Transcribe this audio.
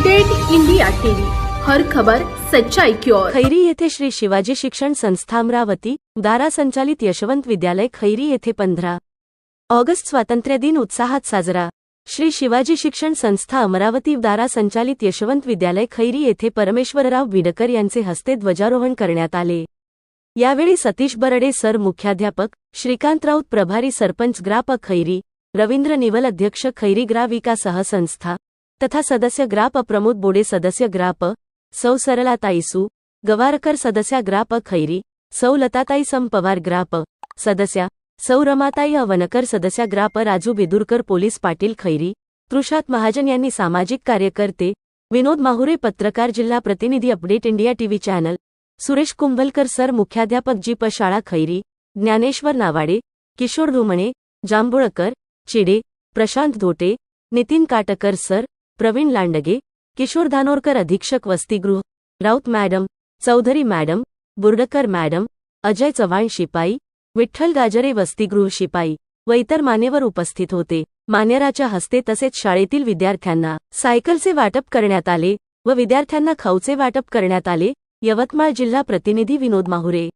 Update India TV, हर खबर सच्चाई की ओर। खैरी येथे श्री शिवाजी शिक्षण संस्था अमरावती द्वारा संचालित यशवंत विद्यालय खैरी येथे 15 ऑगस्ट स्वातंत्र्य दिन उत्साहात साजरा। श्री शिवाजी शिक्षण संस्था अमरावती द्वारा संचालित यशवंत विद्यालय खैरी येथे परमेश्वरराव बिडकर यांचे हस्ते ध्वजारोहण करण्यात आले। यावेळी सतीश बरडे सर मुख्याध्यापक, श्रीकांत राऊत प्रभारी सरपंच ग्राप खैरी, रवींद्र निवल अध्यक्ष खैरी ग्रा विकास संस्था तथा सदस्य ग्राप प्रमोद बोडे सदस्य ग्राप, सौ सरलाताई सु गवारकर सदस्य ग्राप खैरी, सौ लताताई सम पवार ग्राप सदस्या, सौ रमाताई अवनकर सदस्य ग्राप राजू बेदुरकर पोलीस पाटील खैरी, तृषात महाजन यांनी सामाजिक कार्यकर्ते, विनोद माहुरे पत्रकार जिल्हा प्रतिनिधी update India TV channel, Suresh Kumbhalkar sir मुख्याध्यापक जी प शाळा खैरी, ज्ञानेश्वर नावाडे, किशोर धुमणे, जांभुळकर, चिडे, प्रशांत धोटे, नितीन काटकर सर, प्रवीण लांडगे, किशोर धानोरकर अधीक्षक वसतिगृह, Raut madam, Chaudhari madam, Burdkar madam, Ajay Chavan शिपाई, विठ्ठल गाजरे वसतिगृह शिपाई व इतर मान्यवर उपस्थित होते। मान्यवरांच्या हस्ते तसेच शाळेतील विद्यार्थ्यांना सायकलचे वाटप करण्यात आले व विद्यार्थ्यांना खाऊचे वाटप करण्यात आले। यवतमाळ जिल्हा प्रतिनिधी विनोद माहुरे।